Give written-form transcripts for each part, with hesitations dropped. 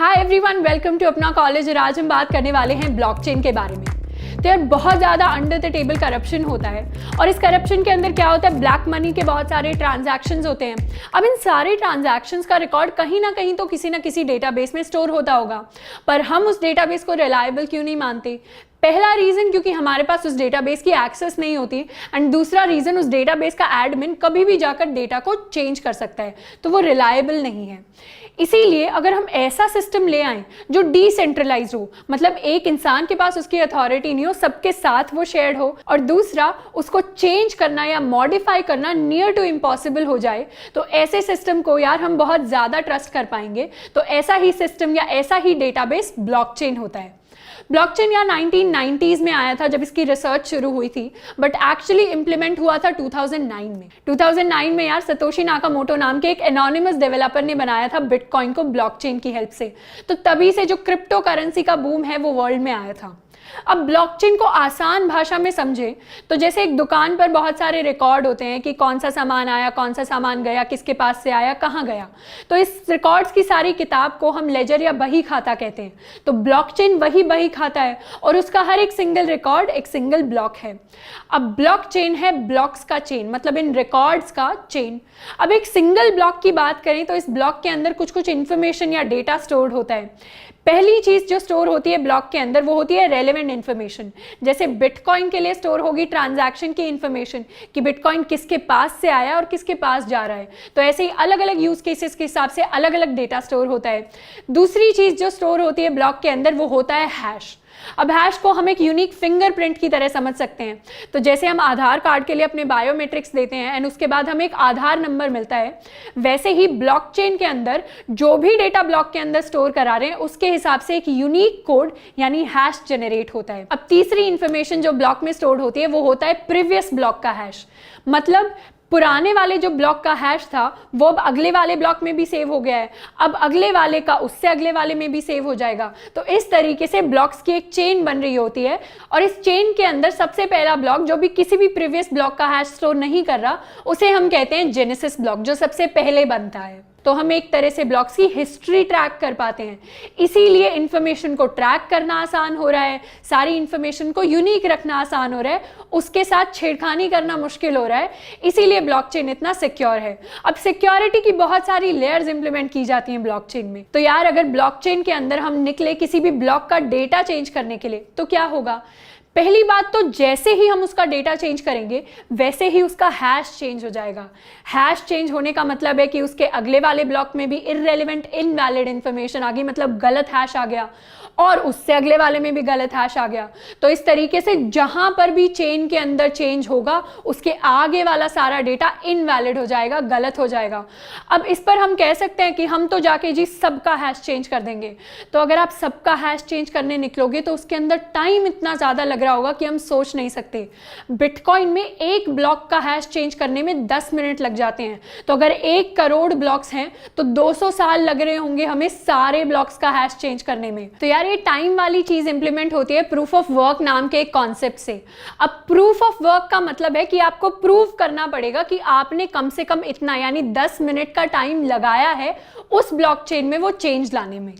Hi everyone, welcome to अपना college. और आज हम बात करने वाले हैं ब्लॉकचेन के बारे में। तो यार बहुत ज़्यादा अंडर द टेबल करप्शन होता है और इस करप्शन के अंदर क्या होता है, ब्लैक मनी के बहुत सारे ट्रांजैक्शंस होते हैं। अब इन सारे ट्रांजैक्शंस का रिकॉर्ड कहीं ना कहीं तो किसी ना किसी डेटाबेस में स्टोर होता होगा, पर हम उस डेटाबेस को रिलायबल क्यों नहीं मानते? पहला रीज़न क्योंकि हमारे पास उस डेटाबेस की एक्सेस नहीं होती, एंड दूसरा रीज़न उस डेटाबेस का एडमिन कभी भी जाकर डेटा को चेंज कर सकता है, तो वो रिलायबल नहीं है। इसीलिए अगर हम ऐसा सिस्टम ले आएं जो डिसेंट्रलाइज हो, मतलब एक इंसान के पास उसकी अथॉरिटी नहीं हो, सबके साथ वो शेयर्ड हो, और दूसरा उसको चेंज करना या मॉडिफाई करना नियर टू इम्पॉसिबल हो जाए, तो ऐसे सिस्टम को यार हम बहुत ज़्यादा ट्रस्ट कर पाएंगे। तो ऐसा ही सिस्टम या ऐसा ही डेटाबेस ब्लॉकचेन होता है। ब्लॉकचेन या 1990s में आया था जब इसकी रिसर्च शुरू हुई थी, बट एक्चुअली इंप्लीमेंट हुआ था 2009 में। 2009 में यार सतोशी नाकामोटो नाम के एक एनोनिमस डेवलपर ने बनाया था बिटकॉइन को ब्लॉकचेन की हेल्प से। तो तभी से जो क्रिप्टो करेंसी का बूम है वो वर्ल्ड में आया था। अब ब्लॉकचेन को आसान भाषा में समझे तो जैसे एक दुकान पर बहुत सारे रिकॉर्ड होते हैं कि कौन सा सामान आया, कौन सा सामान गया, किसके पास से आया, कहाँ गया। तो इस रिकॉर्ड्स की सारी किताब को हम लेजर या बही खाता कहते हैं। तो ब्लॉकचेन वही बही खाता है और उसका हर एक सिंगल रिकॉर्ड एक सिंगल ब्लॉक है। अब ब्लॉकचेन है ब्लॉक्स का चेन, मतलब इन रिकॉर्ड्स का चेन। अब एक सिंगल ब्लॉक की बात करें तो इस ब्लॉक के अंदर कुछ कुछ इंफॉर्मेशन या डेटा स्टोर्ड होता है। पहली चीज जो स्टोर होती है ब्लॉक के अंदर वो होती है रेलेवेंट इन्फॉर्मेशन। जैसे बिटकॉइन के लिए स्टोर होगी ट्रांजैक्शन की इन्फॉर्मेशन कि बिटकॉइन किसके पास से आया और किसके पास जा रहा है। तो ऐसे ही अलग अलग यूज केसेस के हिसाब से अलग अलग डेटा स्टोर होता है। दूसरी चीज जो स्टोर होती है ब्लॉक के अंदर वो होता है हैश। अब हैश को हम एक यूनिक फिंगरप्रिंट की तरह समझ सकते हैं। तो जैसे हम आधार कार्ड के लिए अपने बायोमेट्रिक्स देते हैं एंड उसके बाद हमें एक आधार नंबर मिलता है, वैसे ही ब्लॉकचेन के अंदर जो भी डेटा ब्लॉक के अंदर स्टोर करा रहे हैं उसके हिसाब से एक यूनिक कोड यानी हैश जनरेट होता है। अब तीसरी इंफॉर्मेशन जो ब्लॉक में स्टोर होती है वो होता है प्रीवियस ब्लॉक का हैश। मतलब पुराने वाले जो ब्लॉक का हैश था वो अब अगले वाले ब्लॉक में भी सेव हो गया है, अब अगले वाले का उससे अगले वाले में भी सेव हो जाएगा। तो इस तरीके से ब्लॉक्स की एक चेन बन रही होती है और इस चेन के अंदर सबसे पहला ब्लॉक जो भी किसी भी प्रीवियस ब्लॉक का हैश स्टोर नहीं कर रहा उसे हम कहते हैं जेनेसिस ब्लॉक, जो सबसे पहले बनता है। तो हम एक तरह से ब्लॉक्स की हिस्ट्री ट्रैक कर पाते हैं। इसीलिए इंफॉर्मेशन को ट्रैक करना आसान हो रहा है, सारी इंफॉर्मेशन को यूनिक रखना आसान हो रहा है, उसके साथ छेड़खानी करना मुश्किल हो रहा है। इसीलिए ब्लॉकचेन इतना सिक्योर है। अब सिक्योरिटी की बहुत सारी लेयर्स इंप्लीमेंट की जाती हैं ब्लॉकचेन में। तो यार अगर ब्लॉकचेन के अंदर हम निकले किसी भी ब्लॉक का डेटा चेंज करने के लिए तो क्या होगा? पहली बात तो जैसे ही हम उसका डेटा चेंज करेंगे वैसे ही उसका हैश चेंज हो जाएगा। हैश चेंज होने का मतलब है कि उसके अगले वाले ब्लॉक में भी इररेलेवेंट इनवैलिड इंफॉर्मेशन आ गई, मतलब गलत हैश आ गया, और उससे अगले वाले में भी गलत हैश आ गया। तो इस तरीके से जहां पर भी चेन के अंदर चेंज होगा उसके आगे वाला सारा डेटा इनवैलिड हो जाएगा, गलत हो जाएगा। अब इस पर हम कह सकते हैं कि हम तो जाके जी सबका हैश चेंज कर देंगे। तो अगर आप सबका हैश चेंज करने निकलोगे तो उसके अंदर टाइम इतना ज़्यादा लग रहा होगा कि हम सोच नहीं सकते। बिटकॉइन में एक ब्लॉक का हैश चेंज करने में 10 मिनट लग जाते हैं। तो अगर 1 करोड़ ब्लॉक्स हैं तो 200 साल लग रहे होंगे हमें सारे ब्लॉक्स का हैश चेंज करने में। तो यार ये टाइम वाली चीज इंप्लीमेंट होती है प्रूफ ऑफ वर्क नाम के एक कॉन्सेप्ट से। अब प्रूफ ऑफ वर्क का मतलब है कि आपको प्रूव करना पड़ेगा कि आपने कम से कम इतना यानी 10 मिनट का टाइम लगाया है उस ब्लॉकचेन में वो चेंज लाने में।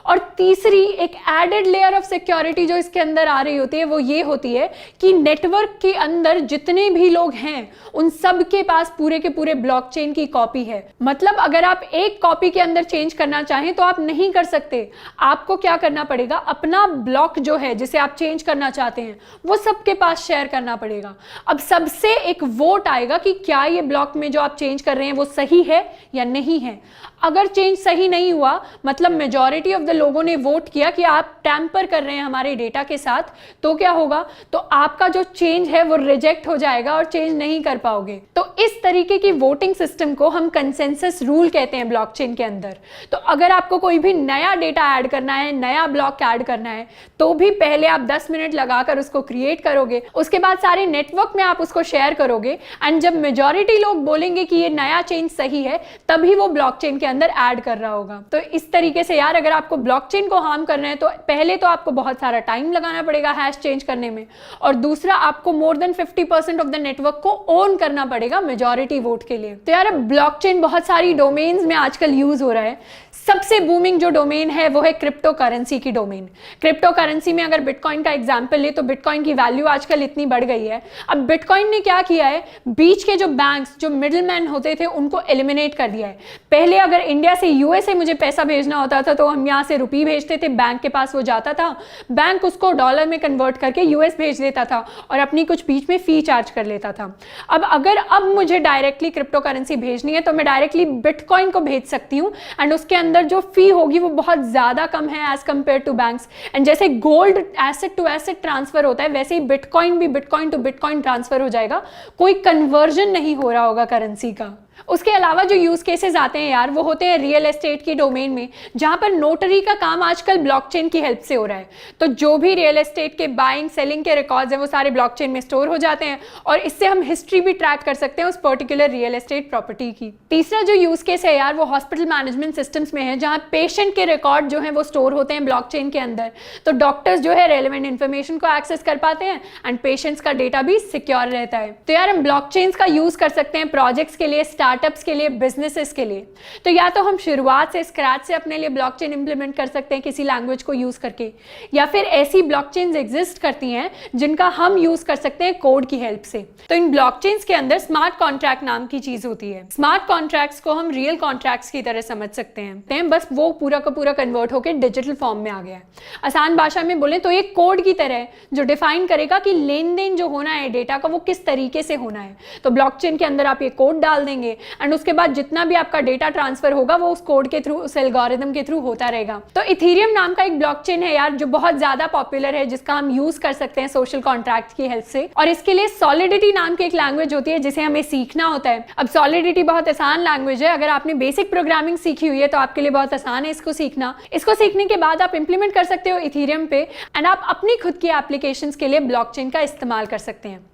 और तीसरी एक एडेड लेयर ऑफ सिक्योरिटी जो इसके अंदर आ रही होती है वो ये होती है कि नेटवर्क के अंदर जितने भी लोग हैं उन सब के पास पूरे के पूरे ब्लॉकचेन की कॉपी है। मतलब अगर आप एक कॉपी के अंदर चेंज करना चाहें तो आप नहीं कर सकते। आपको क्या करना पड़ेगा, अपना ब्लॉक जो है जिसे आप चेंज करना चाहते हैं वो सबके पास शेयर करना पड़ेगा। अब सबसे एक वोट आएगा कि क्या ये ब्लॉक में जो आप चेंज कर रहे हैं वो सही है या नहीं है। अगर चेंज सही नहीं हुआ, मतलब मेजॉरिटी ऑफ द लोगों ने वोट किया कि आप टैम्पर कर रहे हैं हमारे डेटा के साथ, तो क्या होगा, तो आपका जो चेंज है वो रिजेक्ट हो जाएगा और चेंज नहीं कर पाओगे। तो इस तरीके की वोटिंग सिस्टम को हम कंसेंसस रूल कहते हैं ब्लॉकचेन के अंदर। तो अगर आपको कोई भी नया डेटा ऐड करना है, नया ब्लॉक ऐड करना है, तो भी पहले आप 10 मिनट लगाकर उसको क्रिएट करोगे, उसके बाद सारे नेटवर्क में आप उसको शेयर करोगे, एंड जब मेजॉरिटी लोग बोलेंगे कि ये नया चेंज सही है तभी वो ब्लॉकचेन के अंदर ऐड कर रहा होगा। तो इस तरीके से यार अगर आपको ब्लॉकचेन को हार्म करना है तो पहले तो आपको बहुत सारा टाइम लगाना पड़ेगा हैश चेंज करने में, और दूसरा आपको more than 50% of the network को ओन करना पड़ेगा मेजॉरिटी वोट के लिए। तो यार ब्लॉकचेन बहुत सारी डोमेन्स में आजकल यूज हो रहा है। सबसे बूमिंग जो डोमेन है वो है क्रिप्टो करेंसी की डोमेन। क्रिप्टो करेंसी में अगर बिटकॉइन का एग्जांपल ले तो बिटकॉइन की वैल्यू आजकल इतनी बढ़ गई है। अब बिटकॉइन ने क्या किया है, बीच के जो बैंक्स, जो मिडिलमैन होते थे, उनको एलिमिनेट कर दिया है। पहले अगर इंडिया से यूएसए मुझे पैसा भेजना होता था तो हम यहाँ से रुपये भेजते थे, बैंक के पास वो जाता था, बैंक उसको डॉलर में कन्वर्ट करके यूएस भेज देता था और अपनी कुछ बीच में फी चार्ज कर लेता था। अब मुझे डायरेक्टली क्रिप्टो करेंसी भेजनी है तो मैं डायरेक्टली बिटकॉइन को भेज सकती हूँ एंड उसके अंदर जो फी होगी वो बहुत ज़्यादा कम है as compare to banks. And जैसे gold asset to asset transfer होता है, वैसे ही बिटकॉइन भी बिटकॉइन टू बिटकॉइन ट्रांसफर हो जाएगा, कोई कन्वर्जन नहीं हो रहा होगा करेंसी का। उसके अलावा जो यूज केसेस आते हैं यार, वो होते हैं रियल एस्टेट की डोमेन में, जहां पर नोटरी का काम आजकल ब्लॉकचेन की हेल्प से हो रहा है। तो जो भी रियल एस्टेट के बाइंग सेलिंग के रिकॉर्ड्स हैं वो सारे ब्लॉकचेन में स्टोर हो जाते हैं और इससे हम हिस्ट्री भी ट्रैक कर सकते हैं उस पर्टिकुलर रियल एस्टेट प्रॉपर्टी की। तीसरा जो यूज केस है यार, वो हॉस्पिटल मैनेजमेंट सिस्टम्स में है, जहां पेशेंट के रिकॉर्ड जो है वो स्टोर होते हैं ब्लॉकचेन के अंदर। तो डॉक्टर्स जो है रेलेवेंट इन्फॉर्मेशन को एक्सेस कर पाते हैं एंड पेशेंट्स का डेटा भी सिक्योर रहता है। तो यार हम ब्लॉकचेन्स का यूज कर सकते हैं प्रोजेक्ट्स के लिए, स्टार्टअप्स के लिए, बिजनेसेस के लिए। तो या तो हम शुरुआत से स्क्रैच से अपने लिए ब्लॉकचेन इंप्लीमेंट कर सकते हैं किसी लैंग्वेज को यूज करके, या फिर ऐसी ब्लॉकचेन्स एग्जिस्ट करती हैं जिनका हम यूज कर सकते हैं कोड की हेल्प से। तो इन ब्लॉकचेन्स के अंदर स्मार्ट कॉन्ट्रैक्ट नाम की चीज होती है। स्मार्ट कॉन्ट्रैक्ट्स को हम रियल कॉन्ट्रैक्ट्स की तरह समझ सकते हैं, बस वो पूरा का पूरा कन्वर्ट होकर डिजिटल फॉर्म में आ गया है। आसान भाषा में बोले तो ये कोड की तरह है जो डिफाइन करेगा कि लेन देन जो होना है डेटा का वो किस तरीके से होना है। तो ब्लॉकचेन के अंदर आप ये कोड डाल देंगे एंड उसके बाद जितना भी आपका डेटा ट्रांसफर होगा वो उस कोड के थ्रू, उस एल्गोरिथम के थ्रू होता रहेगा। तो इथेरियम नाम का एक ब्लॉकचेन है यार जो बहुत ज्यादा पॉपुलर है, जिसका हम यूज कर सकते हैं सोशल कॉन्ट्रैक्ट की हेल्प से। और इसके लिए सॉलिडिटी नाम की एक लैंग्वेज होती है जिसे हमें सीखना होता है। अब सॉलिडिटी बहुत आसान लैंग्वेज है, अगर आपने बेसिक प्रोग्रामिंग सीखी हुई है तो आपके लिए बहुत आसान है इसको सीखना। इसको सीखने के बाद आप इंप्लीमेंट कर सकते हो इथेरियम पे एंड आप अपनी खुद की एप्लीकेशंस के लिए ब्लॉकचेन का इस्तेमाल कर सकते हैं।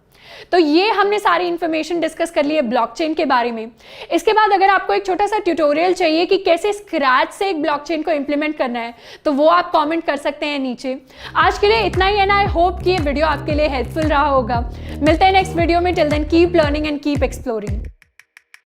तो ये हमने सारी इंफॉर्मेशन डिस्कस कर ली है ब्लॉकचेन के बारे में। इसके बाद अगर आपको एक छोटा सा ट्यूटोरियल चाहिए कि कैसे स्क्रैच से एक ब्लॉकचेन को इंप्लीमेंट करना है तो वो आप कमेंट कर सकते हैं नीचे। आज के लिए इतना ही है ना। आई होप कि ये वीडियो आपके लिए हेल्पफुल रहा होगा। मिलते हैं नेक्स्ट वीडियो में। Till then keep learning and keep exploring.